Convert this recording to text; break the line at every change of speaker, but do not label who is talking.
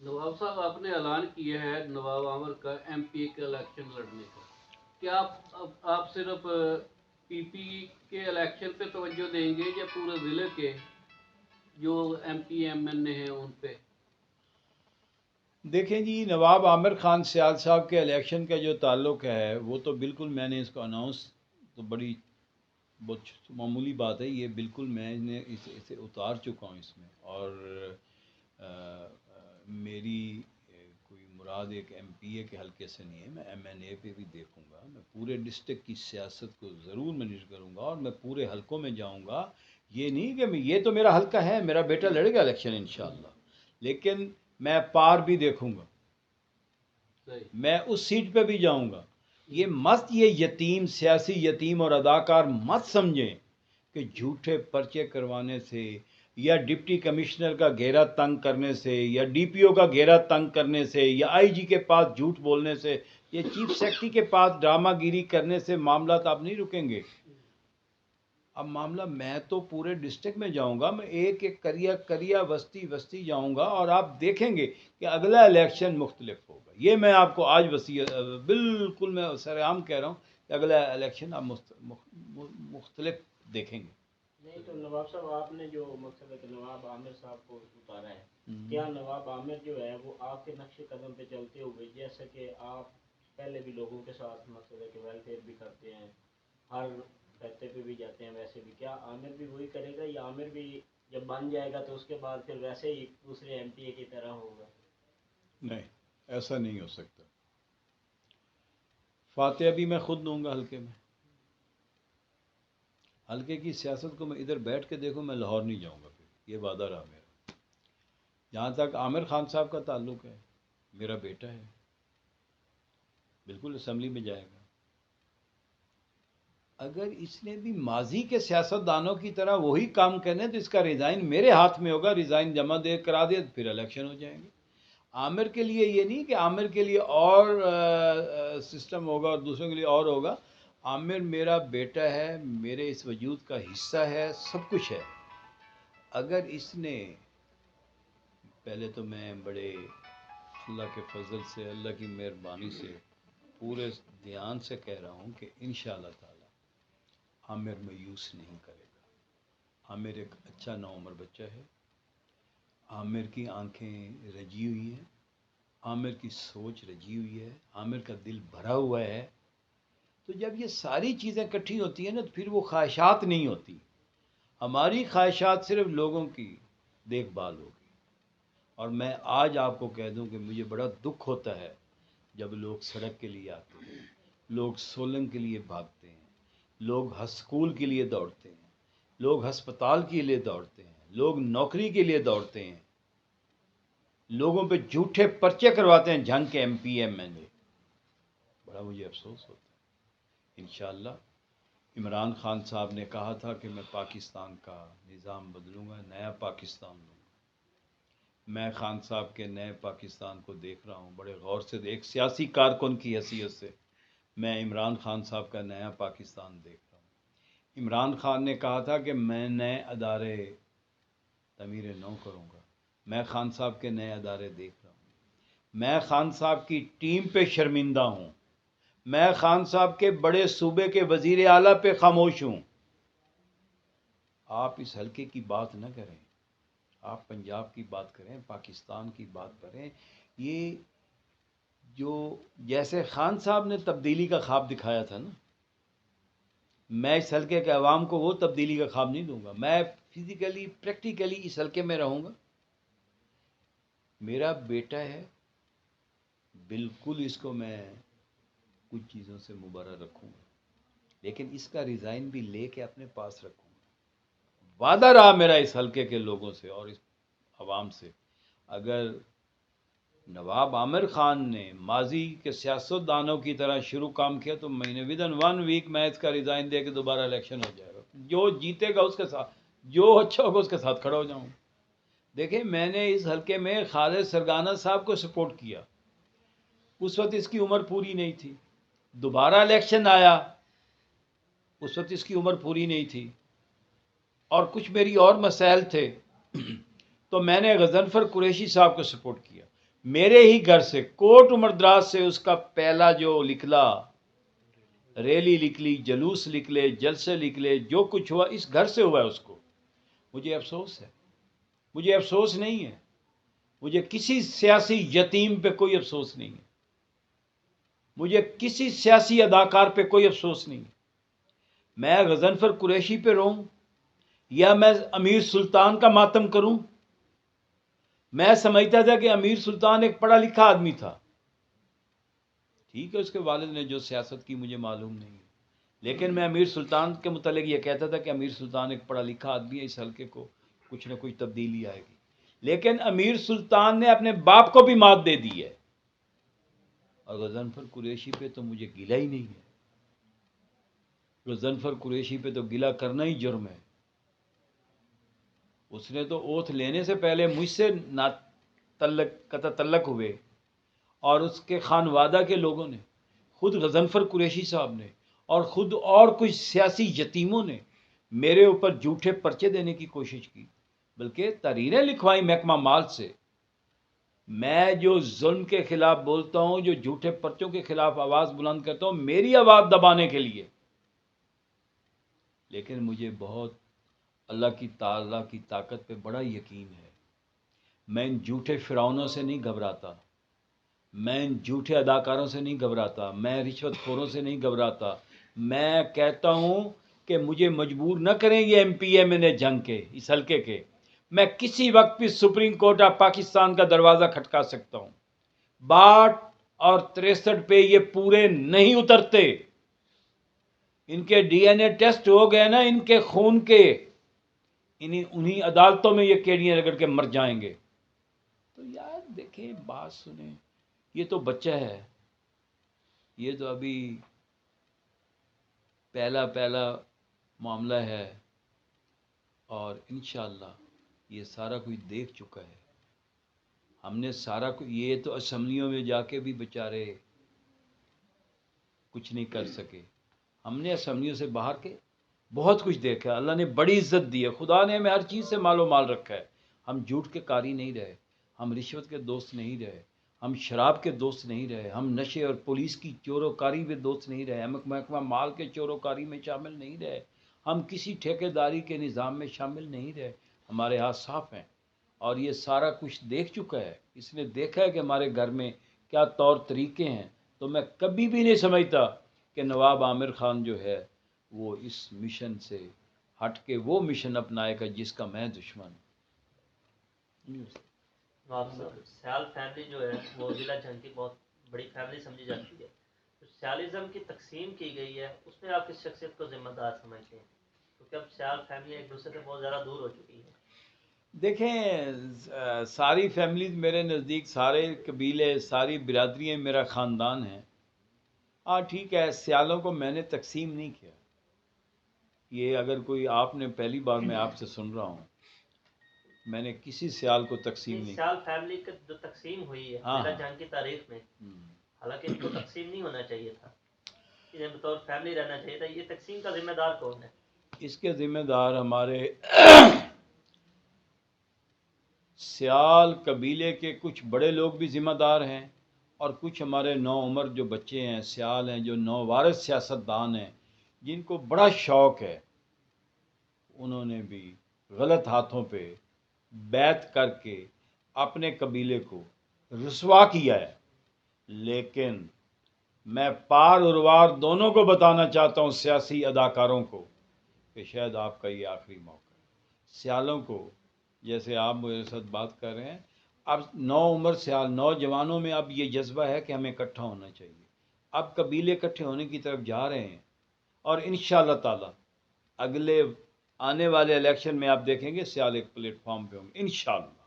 نواب صاحب آپ نے اعلان کیا ہے نواب عامر کا ایم پی اے کا الیکشن لڑنے کا، کیا آپ صرف پی پی کے الیکشن پہ توجہ دیں گے یا پورے ضلع کے جو ایم پی ایم این اے ہیں ان پہ؟
دیکھیں جی، نواب عامر خان سیال صاحب کے الیکشن کا جو تعلق ہے وہ تو بالکل میں نے اس کو اناؤنس تو بڑی بہت معمولی بات ہے، یہ بالکل میں نے اسے اتار چکا ہوں اس میں، اور میری کوئی مراد ایک ایم پی اے کے حلقے سے نہیں ہے، میں ایم این اے پہ بھی دیکھوں گا، میں پورے ڈسٹرکٹ کی سیاست کو ضرور مینیج کروں گا اور میں پورے حلقوں میں جاؤں گا۔ یہ نہیں کہ یہ تو میرا حلقہ ہے، میرا بیٹا لڑے گا الیکشن انشاءاللہ، لیکن میں پار بھی دیکھوں گا،
صحیح۔
میں اس سیٹ پہ بھی جاؤں گا۔ یہ یتیم سیاسی یتیم اور اداکار مت سمجھیں کہ جھوٹے پرچے کروانے سے یا ڈپٹی کمشنر کا گھیرا تنگ کرنے سے یا ڈی پی او کا گھیرا تنگ کرنے سے یا آئی جی کے پاس جھوٹ بولنے سے یا چیف سیکرٹری کے پاس ڈرامہ گیری کرنے سے معاملات آپ نہیں رکیں گے۔ اب معاملہ میں تو پورے ڈسٹرکٹ میں جاؤں گا، میں ایک ایک کریا وسطی وسطی جاؤں گا اور آپ دیکھیں گے کہ اگلا الیکشن مختلف ہوگا۔ یہ میں آپ کو آج بالکل میں سرعام کہہ رہا ہوں کہ اگلا الیکشن آپ مختلف دیکھیں گے۔
نہیں تو نواب صاحب آپ نے جو مقصد ہے کہ نواب عامر صاحب کو اتارا ہے، کیا نواب عامر جو ہے وہ آپ کے نقش قدم پہ چلتے ہوئے، جیسا کہ آپ پہلے بھی لوگوں کے ساتھ مقصد ہے کہ ویلفیئر بھی کرتے ہیں، ہر خطے پہ بھی جاتے ہیں، ویسے بھی کیا عامر بھی وہی کرے گا یا عامر بھی جب بن جائے گا تو اس کے بعد پھر ویسے ہی دوسرے ایم پی اے کی طرح ہوگا؟
نہیں، ایسا نہیں ہو سکتا۔ فاتحہ بھی میں خود دوں گا حلقے میں۔ حلقے کی سیاست کو میں ادھر بیٹھ کے دیکھوں، میں لاہور نہیں جاؤں گا، پھر یہ وعدہ رہا میرا۔ جہاں تک عامر خان صاحب کا تعلق ہے، میرا بیٹا ہے، بالکل اسمبلی میں جائے گا۔ اگر اس نے بھی ماضی کے سیاست دانوں کی طرح وہی کام کرنے تو اس کا ریزائن میرے ہاتھ میں ہوگا، ریزائن جمع دے کرا دے پھر الیکشن ہو جائیں گے۔ عامر کے لیے یہ نہیں کہ عامر کے لیے اور سسٹم ہوگا اور دوسروں کے لیے اور ہوگا۔ عامر میرا بیٹا ہے، میرے اس وجود کا حصہ ہے، سب کچھ ہے۔ اگر اس نے پہلے تو میں بڑے اللہ کے فضل سے، اللہ کی مہربانی سے پورے دھیان سے کہہ رہا ہوں کہ انشاءاللہ تعالی عامر مایوس نہیں کرے گا۔ عامر ایک اچھا نوعمر بچہ ہے، عامر کی آنکھیں رجی ہوئی ہیں، عامر کی سوچ رجی ہوئی ہے، عامر کا دل بھرا ہوا ہے۔ تو جب یہ ساری چیزیں اکٹھی ہوتی ہیں نا تو پھر وہ خواہشات نہیں ہوتی۔ ہماری خواہشات صرف لوگوں کی دیکھ بھال ہوگی۔ اور میں آج آپ کو کہہ دوں کہ مجھے بڑا دکھ ہوتا ہے جب لوگ سڑک کے لیے آتے ہیں، لوگ سولنگ کے لیے بھاگتے ہیں، لوگ اسکول کے لیے دوڑتے ہیں، لوگ ہسپتال کے لیے دوڑتے ہیں، لوگ نوکری کے لیے دوڑتے ہیں، لوگوں پہ جھوٹے پرچے کرواتے ہیں جھنگ کے ایم پی ایم این اے۔ بڑا مجھے افسوس ہوتا ہے۔ انشاءاللہ عمران خان صاحب نے کہا تھا کہ میں پاکستان کا نظام بدلوں گا، نیا پاکستان دوں گا۔ میں خان صاحب کے نئے پاکستان کو دیکھ رہا ہوں بڑے غور سے، ایک سیاسی کارکن کی حیثیت سے میں عمران خان صاحب کا نیا پاکستان دیکھ رہا ہوں۔ عمران خان نے کہا تھا کہ میں نئے ادارے تعمیر نو کروں گا، میں خان صاحب کے نئے ادارے دیکھ رہا ہوں۔ میں خان صاحب کی ٹیم پہ شرمندہ ہوں، میں خان صاحب کے بڑے صوبے کے وزیر اعلیٰ پہ خاموش ہوں۔ آپ اس حلقے کی بات نہ کریں، آپ پنجاب کی بات کریں، پاکستان کی بات کریں۔ یہ جو جیسے خان صاحب نے تبدیلی کا خواب دکھایا تھا نا، میں اس حلقے کے عوام کو وہ تبدیلی کا خواب نہیں دوں گا۔ میں فزیکلی پریکٹیکلی اس حلقے میں رہوں گا۔ میرا بیٹا ہے، بالکل اس کو میں کچھ چیزوں سے مبرہ رکھوں گا، لیکن اس کا ریزائن بھی لے کے اپنے پاس رکھوں گا۔ وعدہ رہا میرا اس حلقے کے لوگوں سے اور اس عوام سے، اگر نواب عامر خان نے ماضی کے سیاست دانوں کی طرح شروع کام کیا تو میں نے ودن 1 ویک میں اس کا ریزائن دے کے دوبارہ الیکشن ہو جائے گا۔ جو جیتے گا اس کے ساتھ، جو اچھا ہوگا اس کے ساتھ کھڑا ہو جاؤں۔ دیکھیں میں نے اس حلقے میں خالد سرگانہ صاحب کو سپورٹ کیا، اس وقت اس کی عمر پوری نہیں تھی۔ دوبارہ الیکشن آیا، اس وقت اس کی عمر پوری نہیں تھی اور کچھ میری اور مسائل تھے تو میں نے غضنفر قریشی صاحب کو سپورٹ کیا۔ میرے ہی گھر سے کوٹ عمر دراز سے اس کا پہلا جو نکلا، ریلی نکلی، جلوس نکلے، جلسے نکلے، جو کچھ ہوا اس گھر سے ہوا ہے اس کو. مجھے افسوس ہے، مجھے افسوس نہیں ہے، مجھے کسی سیاسی یتیم پہ کوئی افسوس نہیں ہے، مجھے کسی سیاسی اداکار پہ کوئی افسوس نہیں ہے. میں غضنفر قریشی پہ رہوں یا میں امیر سلطان کا ماتم کروں؟ میں سمجھتا تھا کہ امیر سلطان ایک پڑھا لکھا آدمی تھا. ٹھیک ہے، اس کے والد نے جو سیاست کی مجھے معلوم نہیں ہے، لیکن میں امیر سلطان کے متعلق یہ کہتا تھا کہ امیر سلطان ایک پڑھا لکھا آدمی ہے، اس حلقے کو کچھ نہ کچھ تبدیلی آئے گی. لیکن امیر سلطان نے اپنے باپ کو بھی مات دے دی ہے، اور غضنفر قریشی پہ تو مجھے گلہ ہی نہیں ہے. غضنفر قریشی پہ تو گلہ کرنا ہی جرم ہے. اس نے تو اوتھ لینے سے پہلے مجھ سے قطع تعلق ہوئے، اور اس کے خانوادہ کے لوگوں نے، خود غضنفر قریشی صاحب نے اور خود اور کچھ سیاسی یتیموں نے میرے اوپر جھوٹے پرچے دینے کی کوشش کی، بلکہ تحریریں لکھوائیں محکمہ مال سے. میں جو ظلم کے خلاف بولتا ہوں، جو جھوٹے پرچوں کے خلاف آواز بلند کرتا ہوں، میری آواز دبانے کے لیے. لیکن مجھے بہت اللہ کی تعالیٰ کی طاقت پہ بڑا یقین ہے. میں ان جھوٹے فرعونوں سے نہیں گھبراتا، میں ان جھوٹے اداکاروں سے نہیں گھبراتا، میں رشوت خوروں سے نہیں گھبراتا. میں کہتا ہوں کہ مجھے مجبور نہ کریں یہ ایم پی ایم این اے جنگ کے اس حلقے کے. میں کسی وقت بھی سپریم کورٹ آف پاکستان کا دروازہ کھٹکا سکتا ہوں. 62 اور 63 پہ یہ پورے نہیں اترتے. ان کے ڈی این اے ٹیسٹ ہو گئے نا، ان کے خون کے، انہی عدالتوں میں یہ کیڑیاں رگڑ کے مر جائیں گے. تو یار دیکھیں، بات سنیں، یہ تو بچہ ہے، یہ تو ابھی پہلا معاملہ ہے، اور انشاءاللہ یہ سارا کچھ دیکھ چکا ہے. ہم نے سارا کچھ، یہ تو اسمبلیوں میں جا کے بھی بیچارے کچھ نہیں کر سکے. ہم نے اسمبلیوں سے باہر کے بہت کچھ دیکھا. اللہ نے بڑی عزت دی ہے، خدا نے ہمیں ہر چیز سے مال و مال رکھا ہے. ہم جھوٹ کے قاری نہیں رہے، ہم رشوت کے دوست نہیں رہے، ہم شراب کے دوست نہیں رہے، ہم نشے اور پولیس کی چور و کاری میں دوست نہیں رہے، ہم محکمہ مال کے چور و کاری میں شامل نہیں رہے، ہم کسی ٹھیکیداری کے نظام میں شامل نہیں رہے. ہمارے ہاتھ صاف ہیں، اور یہ سارا کچھ دیکھ چکا ہے. اس نے دیکھا ہے کہ ہمارے گھر میں کیا طور طریقے ہیں. تو میں کبھی بھی نہیں سمجھتا کہ نواب عامر خان جو ہے وہ اس مشن سے ہٹ کے وہ مشن اپنائے گا جس کا میں دشمن ہوں.
نواب صاحب، سیال فیملی جو ہے وہ ضلع جنگ کی بہت بڑی فیملی سمجھی جاتی ہے. تو سیالزم کی تقسیم کی گئی ہے، اس میں آپ کس شخصیت کو ذمہ دار سمجھتے ہیں؟ کیونکہ اب سیال فیملی ایک دوسرے سے بہت زیادہ دور ہو چکی ہے.
دیکھیں، ساری فیملیز میرے نزدیک، سارے قبیلے، ساری برادریاں میرا خاندان ہیں. ہاں ٹھیک ہے، سیالوں کو میں نے تقسیم نہیں کیا. یہ اگر کوئی، آپ نے پہلی بار میں آپ سے سن رہا ہوں، میں نے کسی سیال کو تقسیم نہیں کیا.
سیال فیملی کی جو تقسیم ہوئی ہے ضلع جنگ کی تاریخ میں، حالانکہ ان کو تقسیم نہیں ہونا چاہیے تھا، انہیں بطور فیملی رہنا چاہیے تھا. یہ تقسیم کا ذمہ دار کون ہے؟
اس کے ذمہ دار ہمارے سیال قبیلے کے کچھ بڑے لوگ بھی ذمہ دار ہیں، اور کچھ ہمارے نو عمر جو بچے ہیں، سیال ہیں، جو نووارث سیاستدان ہیں، جن کو بڑا شوق ہے. انہوں نے بھی غلط ہاتھوں پہ بیعت کر کے اپنے قبیلے کو رسوا کیا ہے. لیکن میں پار اور وار دونوں کو بتانا چاہتا ہوں، سیاسی اداکاروں کو، کہ شاید آپ کا یہ آخری موقع ہے. سیالوں کو، جیسے آپ میرے ساتھ بات کر رہے ہیں، اب نو عمر سیال، نوجوانوں میں اب یہ جذبہ ہے کہ ہمیں اکٹھا ہونا چاہیے. اب قبیلے اکٹھے ہونے کی طرف جا رہے ہیں، اور انشاءاللہ تعالی اگلے آنے والے الیکشن میں آپ دیکھیں گے سیال ایک پلیٹ فارم پہ ہوں گے انشاءاللہ.